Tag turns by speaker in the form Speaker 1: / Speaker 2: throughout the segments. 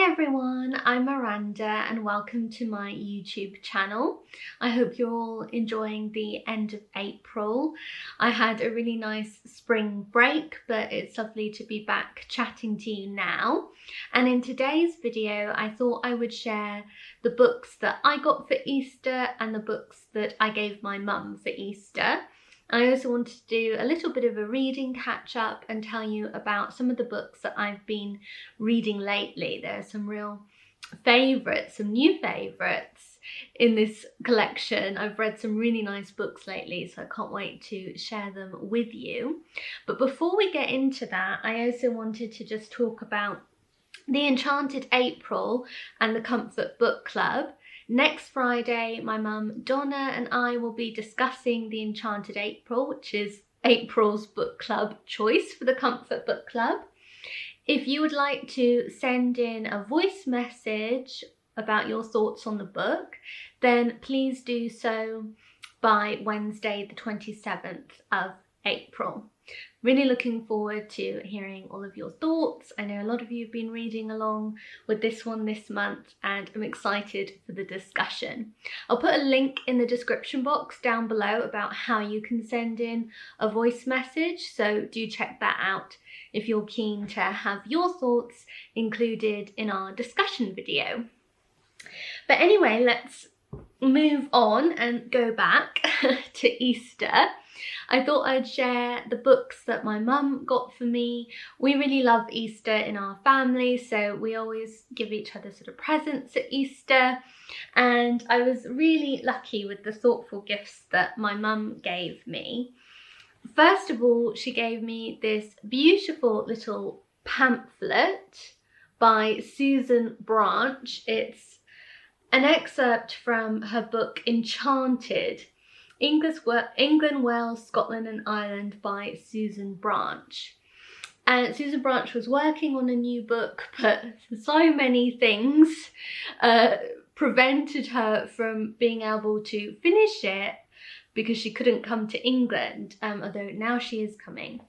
Speaker 1: Hi everyone, I'm Miranda and welcome to my YouTube channel. I hope you're all enjoying the end of April. I had a really nice spring break, but it's lovely to be back chatting to you now. And in today's video, I thought I would share the books that I got for Easter and the books that I gave my mum for Easter. I also wanted to do a little bit of a reading catch up and tell you about some of the books that I've been reading lately. There are some real favourites, some new favourites in this collection. I've read some really nice books lately, so I can't wait to share them with you. But before we get into that, I also wanted to just talk about the Enchanted April and the Comfort Book Club. Next Friday, my mum Donna and I will be discussing the Enchanted April, which is April's book club choice for the Comfort Book Club. If you would like to send in a voice message about your thoughts on the book, then please do so by Wednesday the 27th of April. Really looking forward to hearing all of your thoughts. I know a lot of you have been reading along with this one this month and I'm excited for the discussion. I'll put a link in the description box down below about how you can send in a voice message, so do check that out if you're keen to have your thoughts included in our discussion video. But anyway, let's move on and go back to Easter. I thought I'd share the books that my mum got for me. We really love Easter in our family, so we always give each other sort of presents at Easter. And I was really lucky with the thoughtful gifts that my mum gave me. First of all, she gave me this beautiful little pamphlet by Susan Branch. It's an excerpt from her book Enchanted, England, Wales, Scotland and Ireland by Susan Branch. And Susan Branch was working on a new book, but so many things prevented her from being able to finish it because she couldn't come to England, although now she is coming.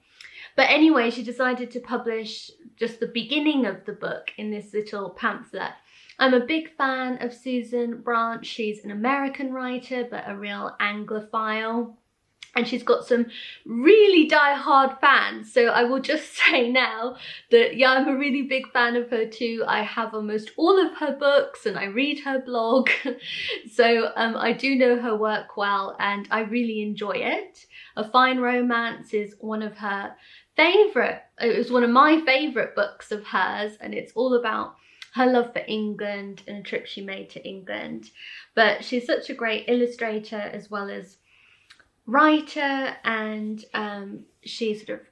Speaker 1: But anyway, she decided to publish just the beginning of the book in this little pamphlet. I'm a big fan of Susan Branch. She's an American writer, but a real Anglophile. And she's got some really die-hard fans. So I will just say now that, yeah, I'm a really big fan of her too. I have almost all of her books and I read her blog. So I do know her work well and I really enjoy it. A Fine Romance is one of her favourite, it was one of my favourite books of hers, and it's all about her love for England and a trip she made to England. But she's such a great illustrator as well as writer, and she sort of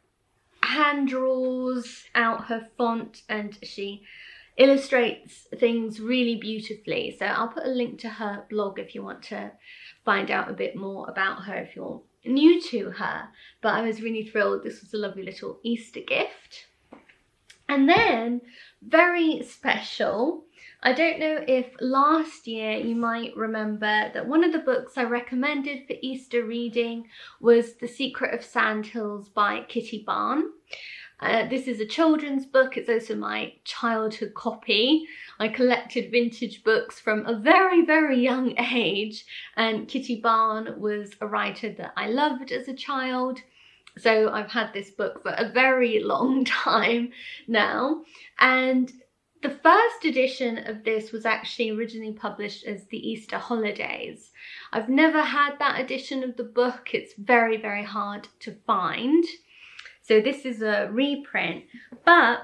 Speaker 1: hand draws out her font and she illustrates things really beautifully. So I'll put a link to her blog if you want to find out a bit more about her if you're new to her. But I was really thrilled. This was a lovely little Easter gift. And then, very special, I don't know if last year you might remember that one of the books I recommended for Easter reading was The Secret of Sandhills by Kitty Barn. This is a children's book. It's also my childhood copy. I collected vintage books from a very, very young age, and Kitty Barn was a writer that I loved as a child. So I've had this book for a very long time now. And the first edition of this was actually originally published as The Easter Holidays. I've never had that edition of the book. It's very, very hard to find. So this is a reprint, but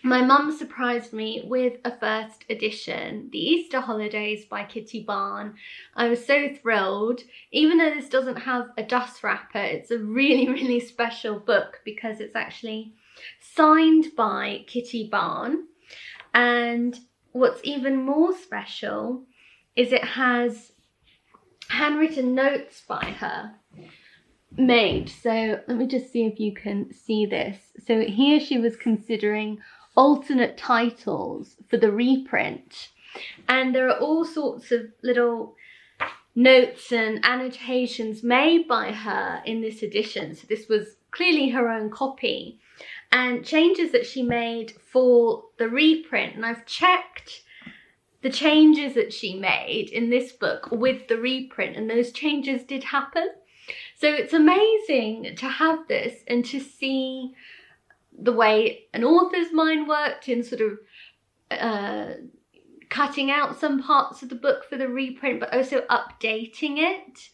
Speaker 1: my mum surprised me with a first edition, The Easter Holidays by Kitty Barn. I was so thrilled. Even though this doesn't have a dust wrapper, it's a really, really special book because it's actually signed by Kitty Barn. And what's even more special is it has handwritten notes by her made. So let me just see if you can see this. So here she was considering alternate titles for the reprint, and there are all sorts of little notes and annotations made by her in this edition. So this was clearly her own copy, and changes that she made for the reprint. And I've checked the changes that she made in this book with the reprint, and those changes did happen. So it's amazing to have this and to see the way an author's mind worked in sort of cutting out some parts of the book for the reprint, but also updating it.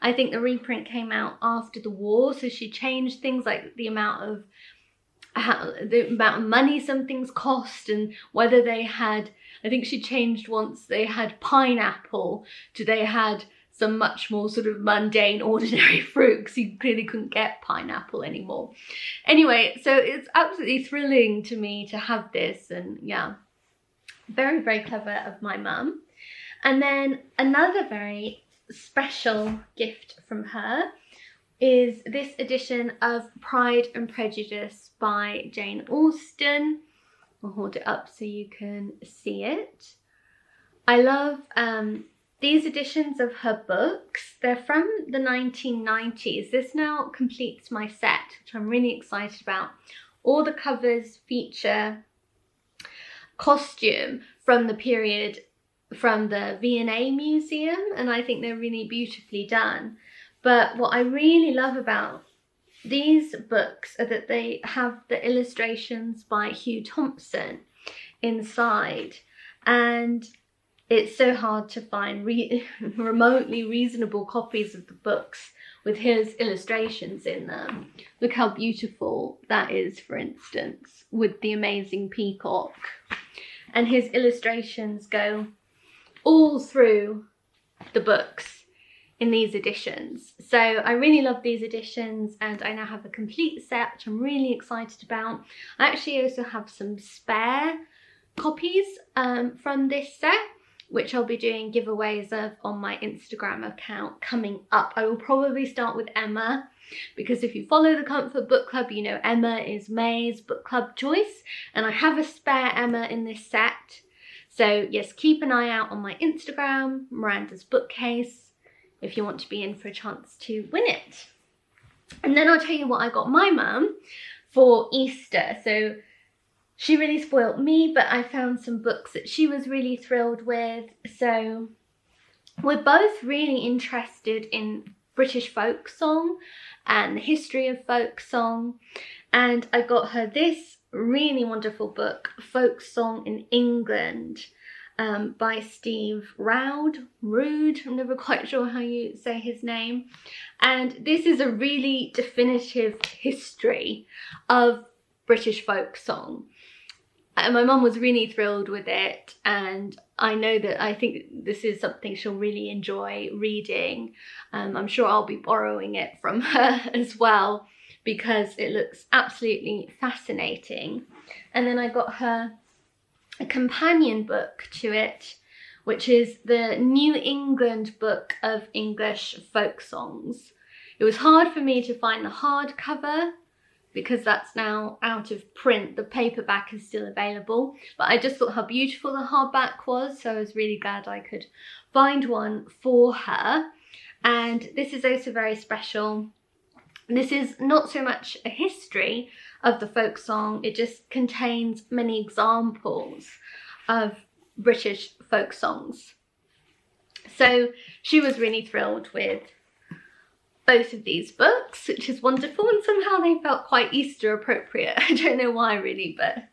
Speaker 1: I think the reprint came out after the war, so she changed things like the amount of money some things cost, and whether they had, I think she changed once they had pineapple to they had some much more sort of mundane, ordinary fruit, because you clearly couldn't get pineapple anymore. Anyway, so it's absolutely thrilling to me to have this, and yeah, very, very clever of my mum. And then another very special gift from her is this edition of Pride and Prejudice by Jane Austen. I'll hold it up so you can see it. I love these editions of her books. They're from the 1990s. This now completes my set, which I'm really excited about. All the covers feature costume from the period from the V&A Museum, and I think they're really beautifully done. But what I really love about these books are that they have the illustrations by Hugh Thompson inside, and it's so hard to find remotely reasonable copies of the books with his illustrations in them. Look how beautiful that is, for instance, with the amazing peacock. And his illustrations go all through the books in these editions. So I really love these editions, and I now have a complete set, which I'm really excited about. I actually also have some spare copies from this set, which I'll be doing giveaways of on my Instagram account coming up. I will probably start with Emma, because if you follow the Comfort Book Club, you know Emma is May's book club choice, and I have a spare Emma in this set. So yes, keep an eye out on my Instagram, Miranda's Bookcase, if you want to be in for a chance to win it. And then I'll tell you what I got my mum for Easter. So she really spoilt me, but I found some books that she was really thrilled with. So we're both really interested in British folk song and the history of folk song. And I got her this really wonderful book, Folk Song in England, by Steve Roud. I'm never quite sure how you say his name. And this is a really definitive history of British folk song. And my mum was really thrilled with it, and I think this is something she'll really enjoy reading. I'm sure I'll be borrowing it from her as well, because it looks absolutely fascinating. And then I got her a companion book to it, which is the New England Book of English Folk Songs. It was hard for me to find the hardcover, because that's now out of print. The paperback is still available, but I just thought how beautiful the hardback was, so I was really glad I could find one for her. And this is also very special. This is not so much a history of the folk song, it just contains many examples of British folk songs. So she was really thrilled with both of these books, which is wonderful, and somehow they felt quite Easter appropriate. I don't know why really, but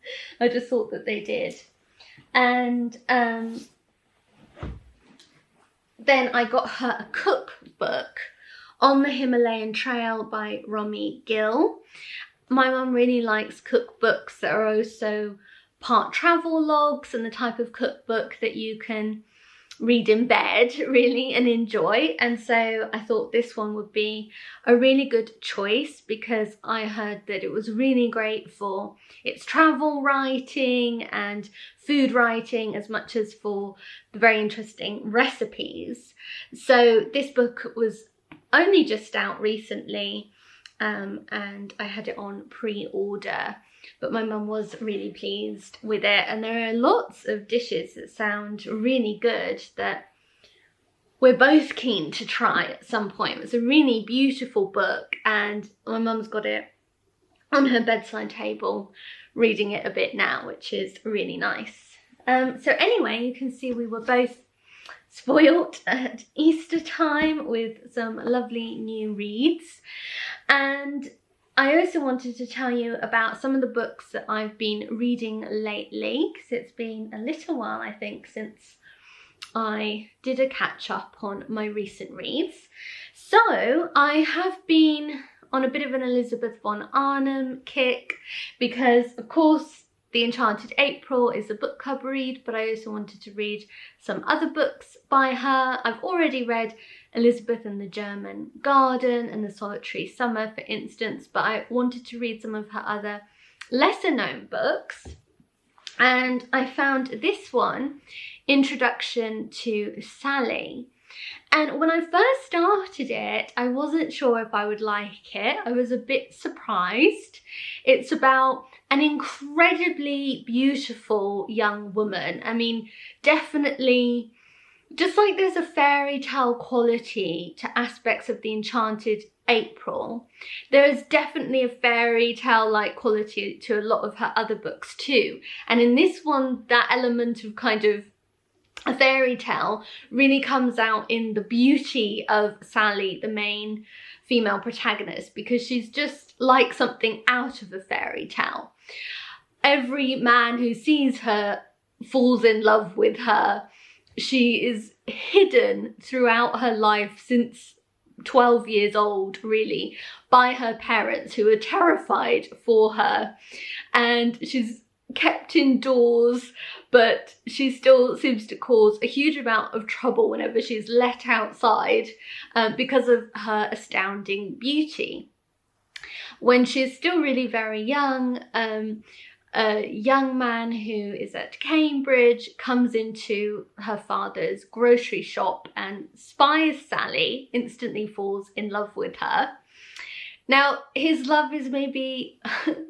Speaker 1: I just thought that they did. And then I got her a cookbook, On the Himalayan Trail by Romy Gill. My mum really likes cookbooks that are also part travel logs and the type of cookbook that you can read in bed really and enjoy, and so I thought this one would be a really good choice, because I heard that it was really great for its travel writing and food writing, as much as for the very interesting recipes. So this book was only just out recently, and I had it on pre-order. But my mum was really pleased with it, and there are lots of dishes that sound really good that we're both keen to try at some point. It's a really beautiful book, and my mum's got it on her bedside table, reading it a bit now, which is really nice. So anyway, you can see we were both spoilt at Easter time with some lovely new reads. And I also wanted to tell you about some of the books that I've been reading lately, because it's been a little while, I think, since I did a catch up on my recent reads. So I have been on a bit of an Elizabeth von Arnim kick because, of course, The Enchanted April is a book club read, but I also wanted to read some other books by her. I've already read Elizabeth and the German Garden and The Solitary Summer, for instance, but I wanted to read some of her other lesser known books. And I found this one, Introduction to Sally. And when I first started it, I wasn't sure if I would like it. I was a bit surprised. It's about an incredibly beautiful young woman. I mean, definitely, just like there's a fairy tale quality to aspects of The Enchanted April, there is definitely a fairy tale-like quality to a lot of her other books too. And in this one, that element of kind of a fairy tale really comes out in the beauty of Sally, the main female protagonist, because she's just like something out of a fairy tale. Every man who sees her falls in love with her. She is hidden throughout her life since 12 years old, really, by her parents, who are terrified for her, and she's kept indoors, but she still seems to cause a huge amount of trouble whenever she's let outside because of her astounding beauty. When she's still really very young, a young man who is at Cambridge comes into her father's grocery shop and spies Sally, instantly falls in love with her. Now, his love is maybe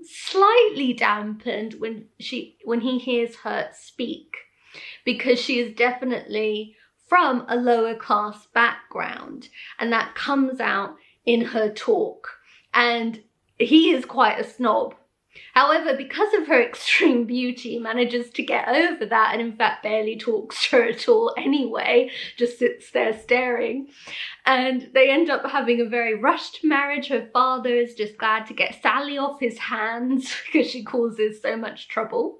Speaker 1: slightly dampened when he hears her speak, because she is definitely from a lower class background, and that comes out in her talk. And he is quite a snob. However, because of her extreme beauty, manages to get over that, and in fact barely talks to her at all anyway, just sits there staring. And they end up having a very rushed marriage. Her father is just glad to get Sally off his hands because she causes so much trouble.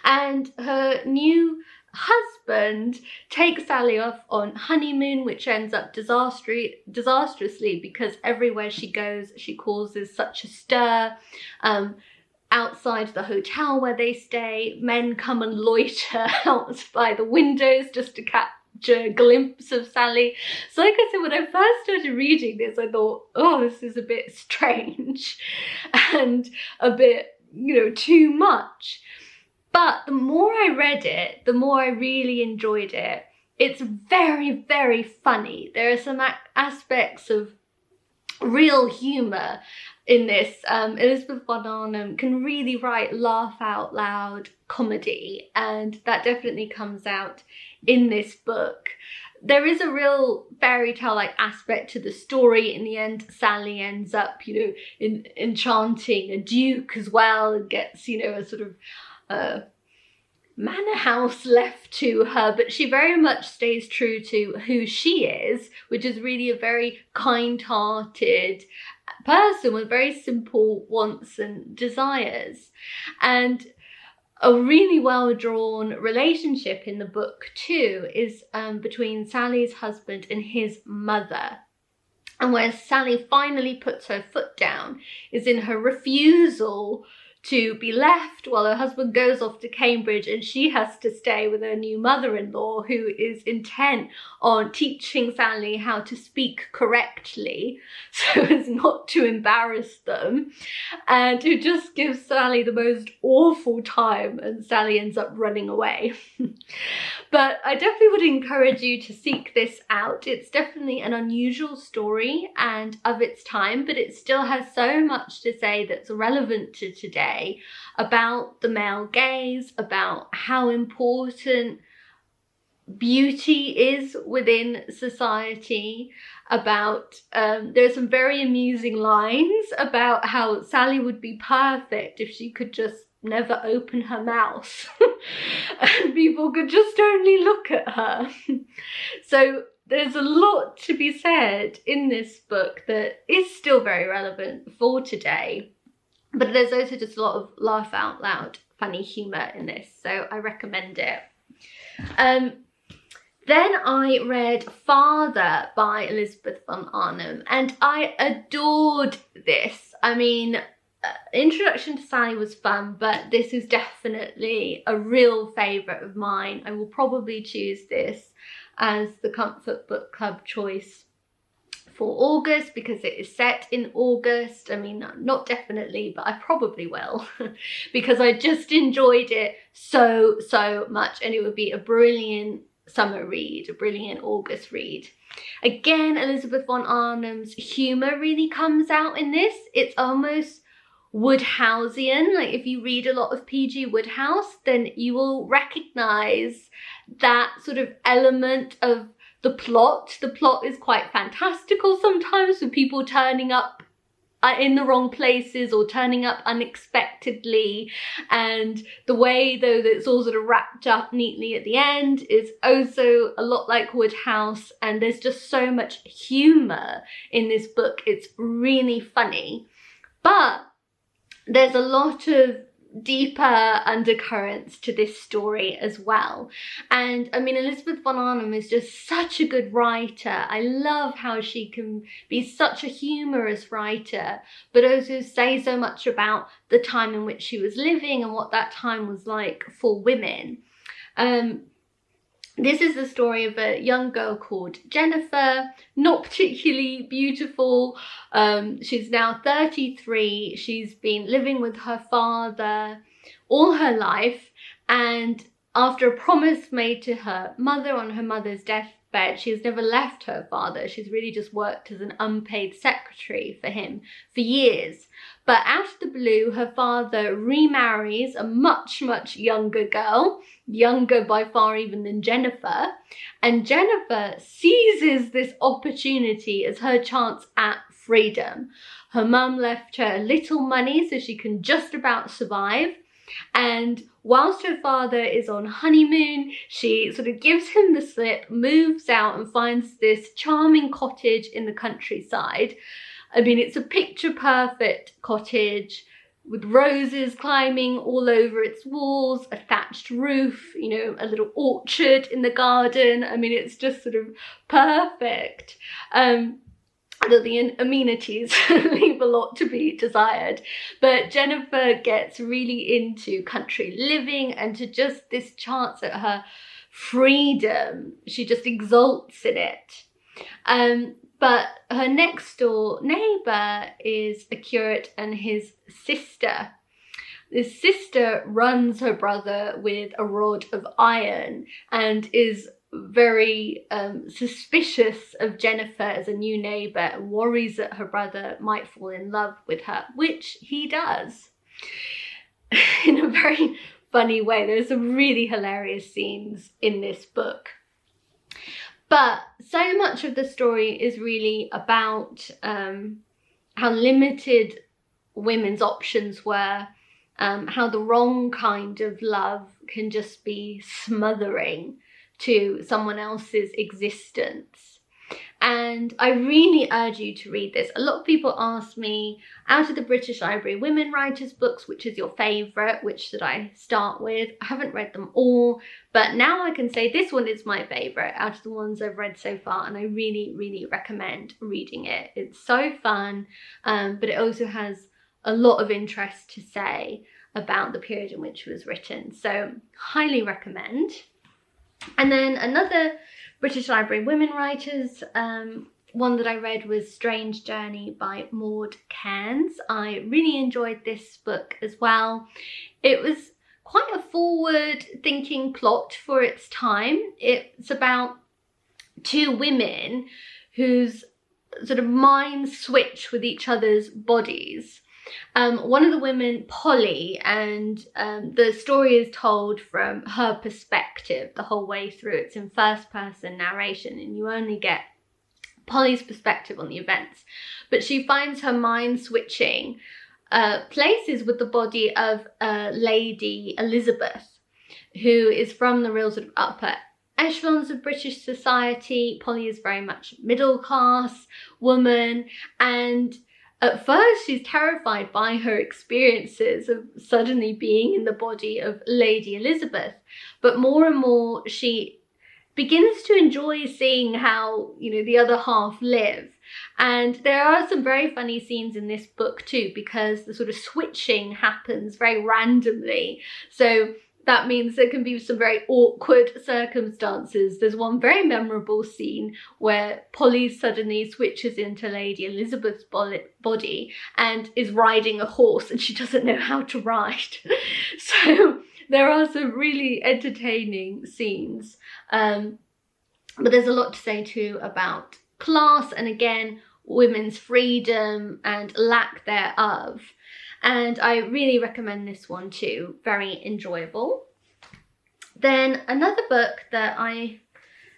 Speaker 1: And her new husband takes Sally off on honeymoon, which ends up disastrously because everywhere she goes she causes such a stir. Outside the hotel where they stay, men come and loiter out by the windows just to capture a glimpse of Sally. So like I said, when I first started reading this, I thought, oh, this is a bit strange and a bit, too much. But the more I read it, the more I really enjoyed it. It's very, very funny. There are some aspects of real humour in this. Elizabeth von Arnim can really write laugh out loud comedy, and that definitely comes out in this book. There is a real fairy tale-like aspect to the story. In the end, Sally ends up, enchanting a duke as well, and gets, a sort of manor house left to her, but she very much stays true to who she is, which is really a very kind-hearted person with very simple wants and desires. And a really well-drawn relationship in the book too is between Sally's husband and his mother. And where Sally finally puts her foot down is in her refusal to be left while her husband goes off to Cambridge, and she has to stay with her new mother-in-law, who is intent on teaching Sally how to speak correctly so as not to embarrass them, and who just gives Sally the most awful time, and Sally ends up running away. But I definitely would encourage you to seek this out. It's definitely an unusual story and of its time, but it still has so much to say that's relevant to today about the male gaze, about how important beauty is within society, about there's some very amusing lines about how Sally would be perfect if she could just never open her mouth and people could just only look at her. So there's a lot to be said in this book that is still very relevant for today, but there's also just a lot of laugh out loud funny humour in this, so I recommend it. Then I read Father by Elizabeth von Arnim, and I adored this. I mean, Introduction to Sally was fun, but this is definitely a real favourite of mine. I will probably choose this as the Comfort Book Club choice for August because it is set in August. I mean, not definitely, but I probably will because I just enjoyed it so much, and it would be a brilliant summer read, a brilliant August read. Again, Elizabeth von Arnim's humour really comes out in this. It's almost Woodhouseian. Like if you read a lot of P.G. Wodehouse, then you will recognise that sort of element of the plot. The plot is quite fantastical sometimes, with people turning up in the wrong places or turning up unexpectedly, and the way though that it's all sort of wrapped up neatly at the end is also a lot like Woodhouse, and there's just so much humour in this book. It's really funny, but there's a lot of deeper undercurrents to this story as well. And I mean, Elizabeth von Arnim is just such a good writer. I love how she can be such a humorous writer, but also say so much about the time in which she was living and what that time was like for women. This is the story of a young girl called Jennifer, not particularly beautiful. She's now 33. She's been living with her father all her life, and after a promise made to her mother on her mother's deathbed, she has never left her father. She's really just worked as an unpaid secretary for him for years. But out of the blue, her father remarries a much younger girl, younger by far even than Jennifer, and Jennifer seizes this opportunity as her chance at freedom. Her mum left her little money so she can just about survive, and whilst her father is on honeymoon, she sort of gives him the slip, moves out and finds this charming cottage in the countryside. I mean, it's a picture-perfect cottage with roses climbing all over its walls, a thatched roof, you know, a little orchard in the garden. I mean, it's just sort of perfect. The amenities leave a lot to be desired. But Jennifer gets really into country living and to just this chance at her freedom. She just exults in it. But her next door neighbour is a curate and his sister. This sister runs her brother with a rod of iron and is very suspicious of Jennifer as a new neighbour and worries that her brother might fall in love with her, which he does in a very funny way. There's some really hilarious scenes in this book. But so much of the story is really about how limited women's options were, how the wrong kind of love can just be smothering to someone else's existence. And I really urge you to read this. A lot of people ask me, out of the British Library women writers books, which is your favourite? Which should I start with? I haven't read them all, but now I can say this one is my favourite out of the ones I've read so far, and I really recommend reading it. It's so fun, but it also has a lot of interest to say about the period in which it was written, so highly recommend. And then another British Library women writers, one that I read was Strange Journey by Maud Cairns. I really enjoyed this book as well. It was quite a forward-thinking plot for its time. It's about two women whose sort of minds switch with each other's bodies. one of the women, Polly, and the story is told from her perspective the whole way through. It's in first person narration and you only get Polly's perspective on the events. But she finds her mind switching places with the body of Lady Elizabeth, who is from the real sort of upper echelons of British society. Polly is very much middle class woman, and at first she's terrified by her experiences of suddenly being in the body of Lady Elizabeth, but more and more she begins to enjoy seeing how, you know, the other half live. And there are some very funny scenes in this book too, because the sort of switching happens very randomly. So that means there can be some very awkward circumstances. There's one very memorable scene where Polly suddenly switches into Lady Elizabeth's body and is riding a horse, and she doesn't know how to ride. So there are some really entertaining scenes. But there's a lot to say too about class and, again, women's freedom and lack thereof. And I really recommend this one too, very enjoyable. Then another book that I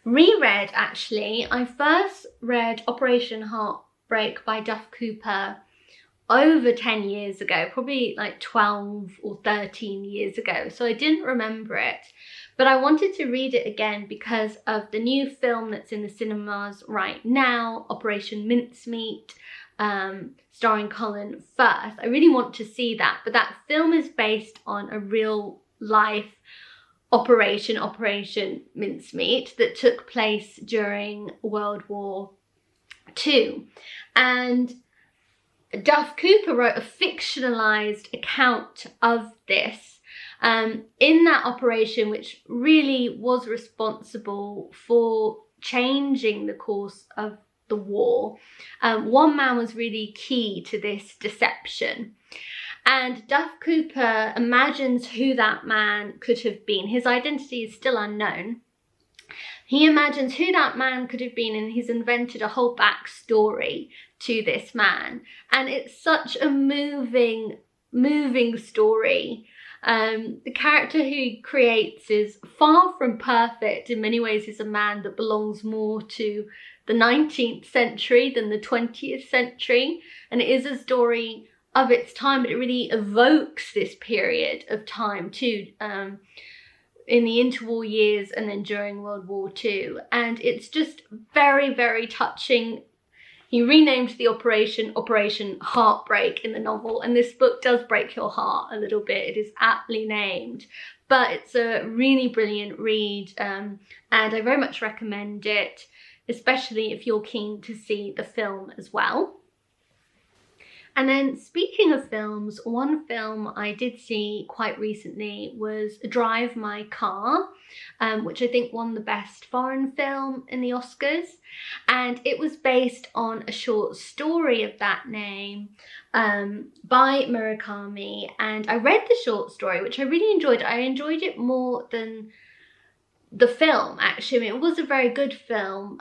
Speaker 1: reread, actually, I first read Operation Heartbreak by Duff Cooper over 10 years ago, probably like 12 or 13 years ago, so I didn't remember it. But I wanted to read it again because of the new film that's in the cinemas right now, Operation Mincemeat, starring Colin Firth. I really want to see that, but that film is based on a real life Operation Mincemeat that took place during World War II. And Duff Cooper wrote a fictionalized account of this in that operation, which really was responsible for changing the course of the war. One man was really key to this deception, and Duff Cooper imagines who that man could have been. His identity is still unknown. He imagines who that man could have been, and he's invented a whole backstory to this man. And it's such a moving story. The character he creates is far from perfect. In many ways, he's a man that belongs more to the 19th century than the 20th century. And it is a story of its time, but it really evokes this period of time too, in the interwar years and then during World War II. And it's just very, very touching. He renamed the operation Heartbreak in the novel, and this book does break your heart a little bit. It is aptly named, but it's a really brilliant read, and I very much recommend it, especially if you're keen to see the film as well. And then, speaking of films, one film I did see quite recently was Drive My Car, which I think won the best foreign film in the Oscars. And it was based on a short story of that name by Murakami. And I read the short story, which I really enjoyed. I enjoyed it more than the film, actually. I mean, it was a very good film,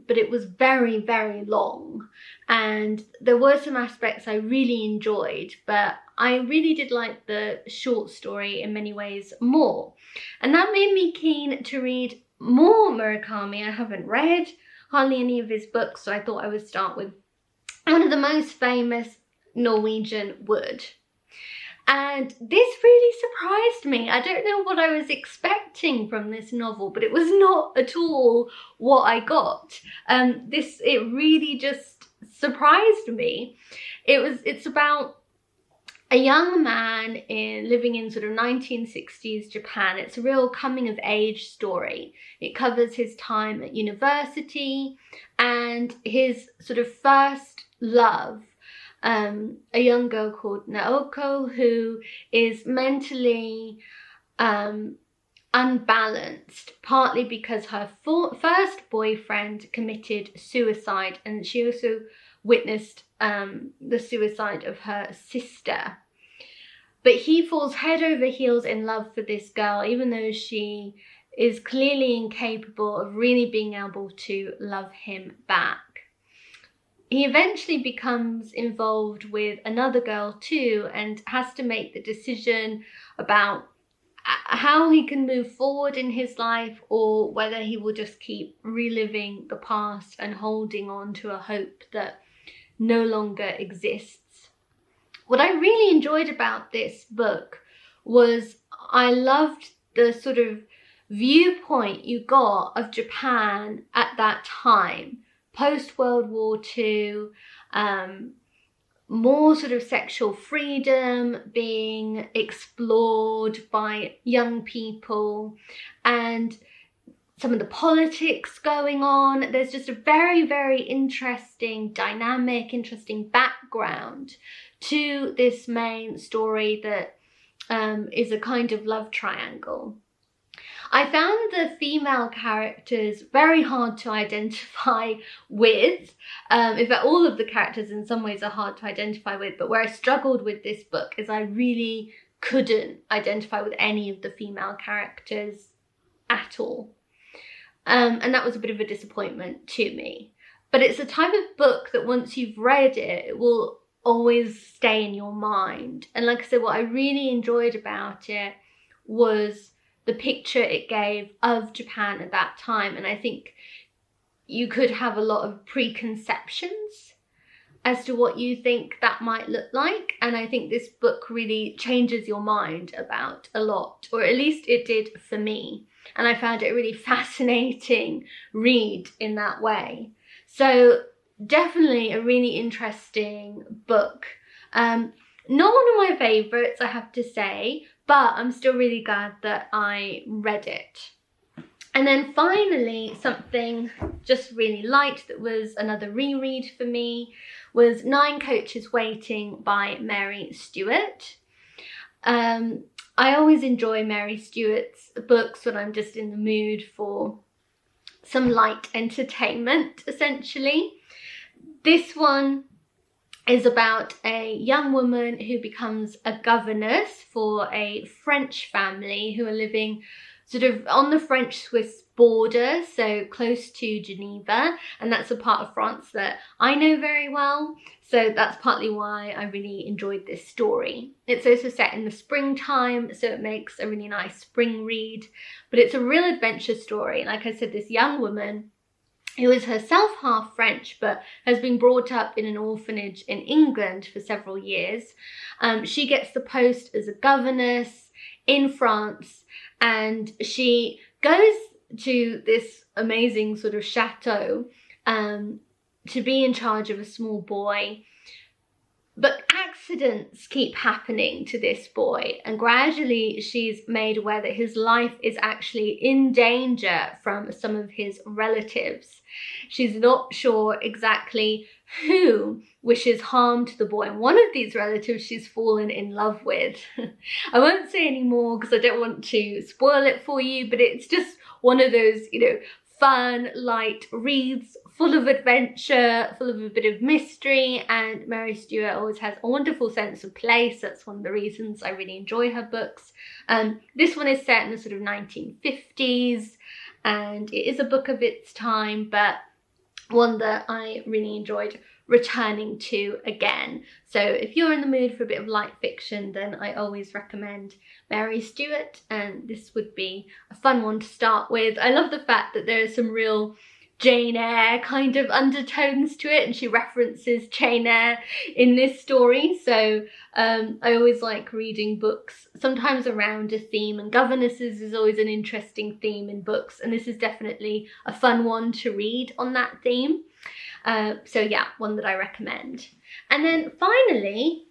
Speaker 1: but it was very, very long. And there were some aspects I really enjoyed, but I really did like the short story in many ways more. And that made me keen to read more Murakami. I haven't read hardly any of his books, so I thought I would start with one of the most famous, Norwegian Wood. And this really surprised me. I don't know what I was expecting from this novel, but it was not at all what I got. It really just surprised me. It's about a young man living in sort of 1960s Japan. It's a real coming of age story. It covers his time at university and his sort of first love, a young girl called Naoko, who is mentally unbalanced, partly because her first boyfriend committed suicide, and she also witnessed the suicide of her sister. But he falls head over heels in love for this girl, even though she is clearly incapable of really being able to love him back. he eventually becomes involved with another girl too, and has to make the decision about how he can move forward in his life, or whether he will just keep reliving the past and holding on to a hope that no longer exists. What I really enjoyed about this book was I loved the sort of viewpoint you got of Japan at that time, post World War II, more sort of sexual freedom being explored by young people, and some of the politics going on. There's just a very, very interesting dynamic, interesting background to this main story that is a kind of love triangle. I found the female characters very hard to identify with. In fact, all of the characters in some ways are hard to identify with, but where I struggled with this book is I really couldn't identify with any of the female characters at all. And that was a bit of a disappointment to me. But it's a type of book that once you've read it, it will always stay in your mind. And like I said, what I really enjoyed about it was the picture it gave of Japan at that time. And I think you could have a lot of preconceptions as to what you think that might look like. And I think this book really changes your mind about a lot, or at least it did for me. And I found it a really fascinating read in that way. So definitely a really interesting book. Not one of my favourites, I have to say, but I'm still really glad that I read it. And then finally, something just really light that was another reread for me was 9 Coaches Waiting by Mary Stewart. I always enjoy Mary Stewart's books when I'm just in the mood for some light entertainment, essentially. This one is about a young woman who becomes a governess for a French family who are living sort of on the French-Swiss border, so close to Geneva, and that's a part of France that I know very well, so that's partly why I really enjoyed this story. It's also set in the springtime, so it makes a really nice spring read, but it's a real adventure story. Like I said, this young woman who is herself half French but has been brought up in an orphanage in England for several years. She gets the post as a governess in France, and she goes to this amazing sort of chateau to be in charge of a small boy. But accidents keep happening to this boy, and gradually she's made aware that his life is actually in danger from some of his relatives. She's not sure exactly who wishes harm to the boy, and one of these relatives she's fallen in love with. I won't say any more because I don't want to spoil it for you, but it's just one of those, fun, light reads, full of adventure, full of a bit of mystery, and Mary Stewart always has a wonderful sense of place. That's one of the reasons I really enjoy her books. This one is set in the sort of 1950s, and it is a book of its time, but one that I really enjoyed returning to again. So if you're in the mood for a bit of light fiction, then I always recommend Mary Stewart, and this would be a fun one to start with. I love the fact that there are some real Jane Eyre kind of undertones to it, and she references Jane Eyre in this story. So I always like reading books sometimes around a theme, and governesses is always an interesting theme in books, and this is definitely a fun one to read on that theme. So yeah, one that I recommend. And then finally,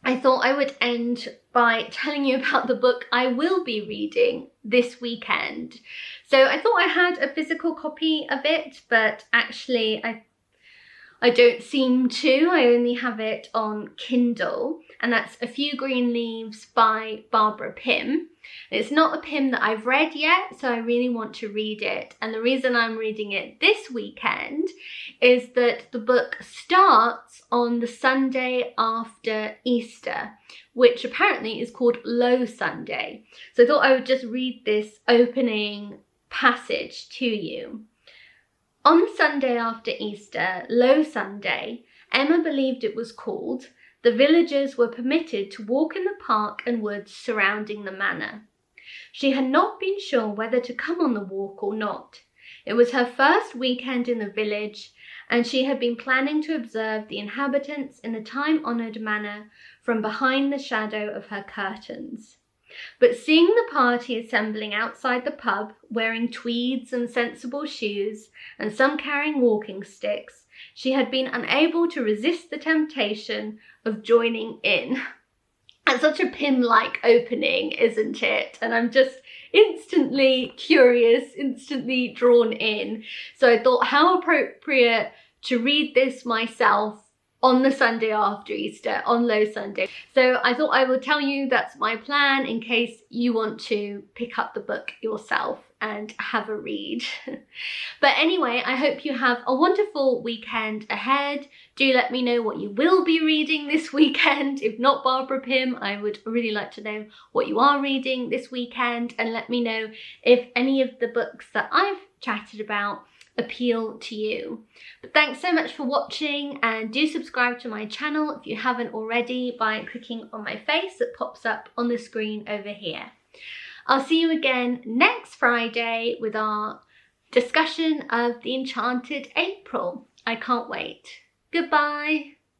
Speaker 1: I thought I would end by telling you about the book I will be reading this weekend. So I thought I had a physical copy of it, but actually I don't seem to. I only have it on Kindle, and that's A Few Green Leaves by Barbara Pym. It's not a Pym that I've read yet, so I really want to read it. And the reason I'm reading it this weekend is that the book starts on the Sunday after Easter, which apparently is called Low Sunday. So I thought I would just read this opening passage to you. On the Sunday after Easter, Low Sunday, Emma believed it was called, the villagers were permitted to walk in the park and woods surrounding the manor. She had not been sure whether to come on the walk or not. It was her first weekend in the village, and she had been planning to observe the inhabitants in the time-honoured manner from behind the shadow of her curtains. But seeing the party assembling outside the pub, wearing tweeds and sensible shoes, and some carrying walking sticks, she had been unable to resist the temptation of joining in. That's such a Pym-like opening, isn't it? And I'm just instantly curious, instantly drawn in. So I thought, how appropriate to read this myself on the Sunday after Easter, on Low Sunday. So I thought I would tell you that's my plan in case you want to pick up the book yourself and have a read. But anyway, I hope you have a wonderful weekend ahead. Do let me know what you will be reading this weekend. If not Barbara Pym, I would really like to know what you are reading this weekend, and let me know if any of the books that I've chatted about appeal to you. But thanks so much for watching, and do subscribe to my channel if you haven't already by clicking on my face that pops up on the screen over here. I'll see you again next Friday with our discussion of the Enchanted April. I can't wait. Goodbye.